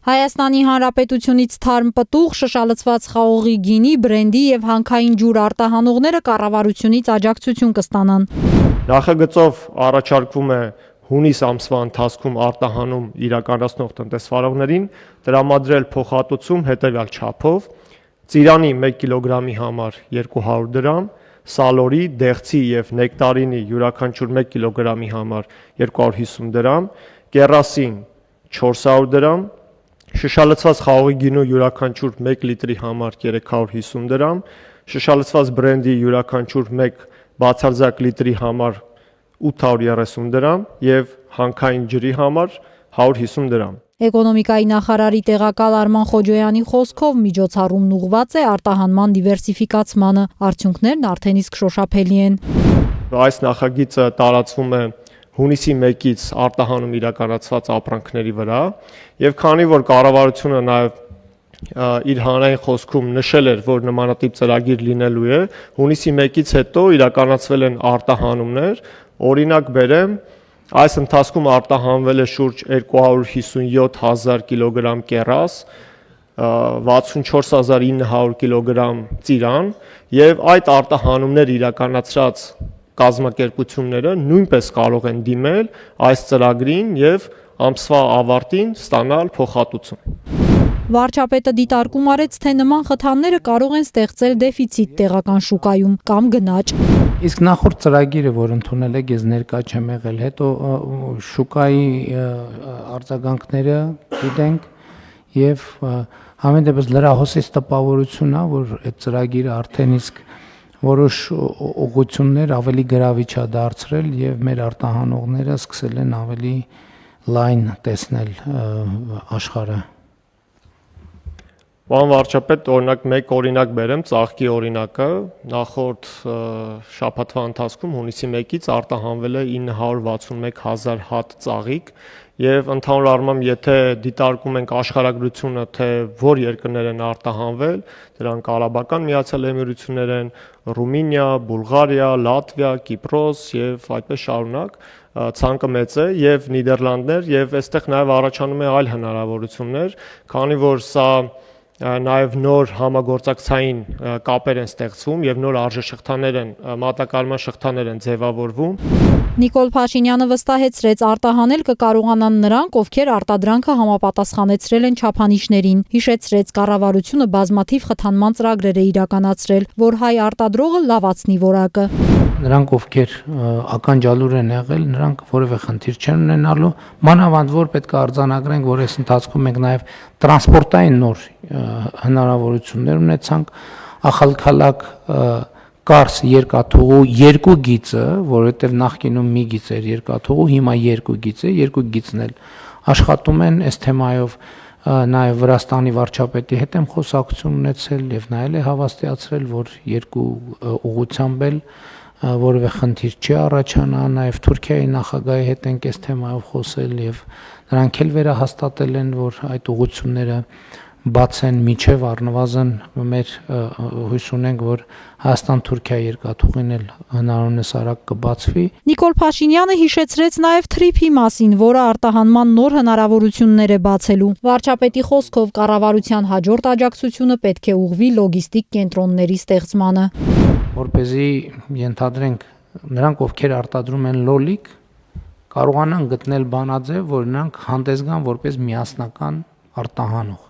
Հայաստանի Հանրապետությունից թարմ պտուղ, շշալցված խաղողի գինի, բրենդի եւ հանքային ջուր արտահանողները կառավարությունից աջակցություն կստանան։ Նախագծով առաջարկվում է հունիս ամսվա ընթացքում արտահանում իրականացնող տնտեսվարողներին տրամադրել փոխհատուցում հետևյալ չափով. ծիրանի 1 կիլոգրամի համար 200 դրամ, սալորի, դեղցի եւ նեկտարինի յուրաքանչյուր 1 կիլոգրամի համար 250 դրամ, կերասին 400 դրամ, շշալցված խաղողի գինու յուրաքանչյուր 1 լիտրի համար 350 դրամ, շշալցված բրենդի յուրաքանչյուր 1 բացարձակ լիտրի համար 830 դրամ եւ հանքային ջրի համար 150 դրամ։ Էկոնոմիկայի նախարարի տեղակալ Արման Խոջոյանի խոսքով միջոցառումն ուղղված է արտահանման դիվերսիֆիկացմանը, արդյունքներն արդեն իսկ շոշափելի են։ Այս նախագիծը տարածվում է հունիսի 1-ից արտահանում իրականացված ապրանքների վրա եւ քանի որ կառավարությունը նաեւ իր հանրային խոսքում նշել էր, որ նմանատիպ ծրագիր լինելու է, հունիսի 1-ից հետո իրականացվել են արտահանումներ, օրինակ բերեմ, այս ընթացքում արտահանվել է շուրջ 257,000 կիլոգրամ կեռաս, 64,900 կիլոգրամ ծիրան եւ այդ արտահանումները իրականացրած կազմակերպությունները նույնպես կարող են դիմել այս ծրագրին եւ ամսվա ավարտին ստանալ փոխհատուցում։ Վարչապետը դիտարկում արեց, թե նման խթանները կարող են ստեղծել դեֆիցիտ տեղական շուկայում կամ գնաճ։ Իսկ նախորդ ծրագիրը, որ ընդունել եք, ես ներկա չեմ եղել, հետո շուկայի արձագանքները գիտենք եւ համեն դեպս լրահոսից տպավորություն է, որ այդ ծրագիրը արդեն իսկ որոշ ուղղություններ ավելի գրավիչ է դարձրել եւ մեր արտահանողները սկսել են ավելի լայն տեսնել աշխարհը։ Պարոն վարչապետ, օրինակ մեկ օրինակ բերեմ, ծաղկի օրինակը, նախորդ շաբաթվա ընթացքում հունիսի 1-ից արտահանվել է 961,000 հատ ծաղիկ եւ ընդհանուր առմամբ եթե դիտարկում ենք աշխարհագրությունը, թե որ երկրներ են արտահանվել, դրանք Արաբական Միացյալ Էմիրություններ են, Ռումինիա, Բուլղարիա, Լատվիա, Կիպրոս եւ այդպես շարունակ, ցանկը մեծ է եւ Նիդերլանդներ եւ այստեղ նաեւ առաջանում է այլ հնարավորություններ, քանի որ սա նաև նոր համագործակցային կապեր են ստեղծվում եւ նոր արժեշղթաներ են, մատակարարման շղթաներ են ձևավորվում։ Նիկոլ Փաշինյանը վստահեցրեց, արտահանել կկարողանան նրանք, ովքեր արտադրանքը համապատասխանեցրել են չափանիշներին։ Հիշեցրեց, կառավարությունը բազմաթիվ խթանման ծրագրեր է իրականացրել, որ հայ արտադրողը լավացնի որակը։ Նրանք, ովքեր ականջալուր են եղել, նրանք որևէ խնդիր չեն ունենալու, մանավանդ որ պետք է արձանագրենք, որ այս ընթացքում մենք նաև տրանսպորտային նոր հնարավորություններ ունեցանք, Ախալքալակ Կարս երկաթուղու 2 գիծը, որովհետև նախկինում մի գիծ էր երկաթուղու, հիմա 2 գիծ է, 2 գիծն էլ աշխատում են այս թեմայով, նաև Վրաստանի վարչապետի հետ եմ խոսակցություն ունեցել եւ նա էլ է հավաստիացրել, որ 2 ուղղությամբ էլ որևէ խնդիր չի առաջանա, նաև Թուրքիայի նախագահի հետ ենք այս թեմայով խոսել եւ նրանք էլ վերահաստատել են, որ այդ ուղղությունները բաց են միջև առնվազն մեր հույս ունենք, որ Հայաստան-Թուրքիա երկաթուղին էլ հնարավորինս արագ կբացվի։ Նիկոլ Փաշինյանը հիշեցրեց նաև թրիփի մասին, որը արտահանման նոր հնարավորություններ է բացելու։ Վարչապետի խոսքով կառավարության հաջորդ աջակցությունը պետք է ուղղվի լոգիստիկ կենտրոնների ստեղծմանը։ Որպեսզի ենթադրենք նրանք, ովքեր արտադրում են լոլիկ, կարողանան գտնել բանաձև, որ նրանք հանդես գան որպես միասնական արտահանող,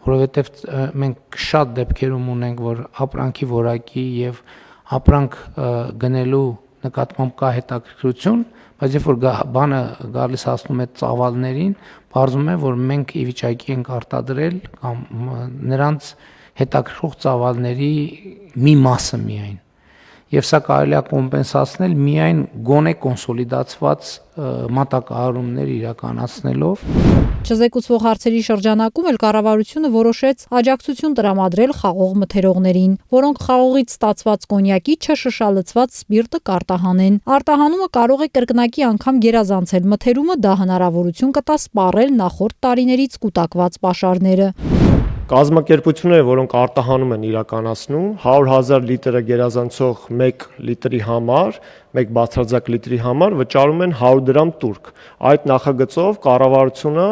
որովհետև մենք շատ դեպքերում ունենք, որ ապրանքի որակի եւ ապրանք գնելու նկատմամբ կա հետաքրքրություն, բայց երբ որ բանը գալիս հասնում է ծավալներին, բարձում է, որ մենք ի վիճակի ենք արտադրել կամ նրանց հետաքրքրող ծավալների մի մասը միայն։ Եվ սա կարելի է կոմպենսացնել միայն գոնե կոնսոլիդացված մատակարարումներ իրականացնելով։ Չզեկուցվող հարցերի շրջանակում էլ կառավարությունը որոշեց աջակցություն տրամադրել խաղող մթերողներին, որոնք խաղողից ստացված կոնյակի չշշալցված սպիրտը կարտահանեն։ Արտահանումը կարող է կրկնակի անգամ գերազանցել մթերումը, դա հնարավորություն կտա սպառել նախորդ տարիներից կուտակված պաշարները։ Կազմակերպությունները, որոնք արտահանում են իրականացնում 100,000 լիտրը գերազանցող 1 լիտրի համար, 1 բացարձակ լիտրի համար վճարում են 100 դրամ տուրք։ Այդ նախագծով կառավարությունը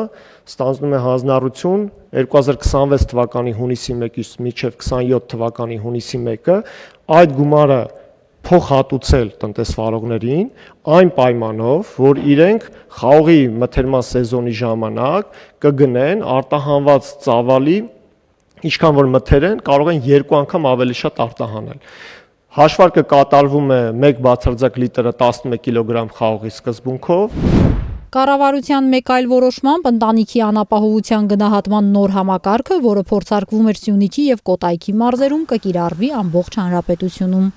ստանձնում է հանձնառություն 2026 թվականի հունիսի 1-ից մինչև 27 թվականի հունիսի 1-ը այդ գումարը փոխհատուցել տնտեսվարողներին այն պայմանով, որ իրենք խաղողի մթերման սեզոնի ժամանակ կգնեն արտահանված ծավալի ինչքան որ մթերեն, կարող են 2 անգամ ավելի շատ արտահանել։ Հաշվարկը կատարվում է 1 բացարձակ լիտրը 11 կիլոգրամ խաղողի սկզբունքով։ Կառավարության մեկ այլ որոշմամբ ընտանիքի անապահովության գնահատման նոր համակարգը, որը փորձարկվում էր Սյունիքի եւ Կոտայքի մարզերում, կկիրառվի ամբողջ հանրապետությունում։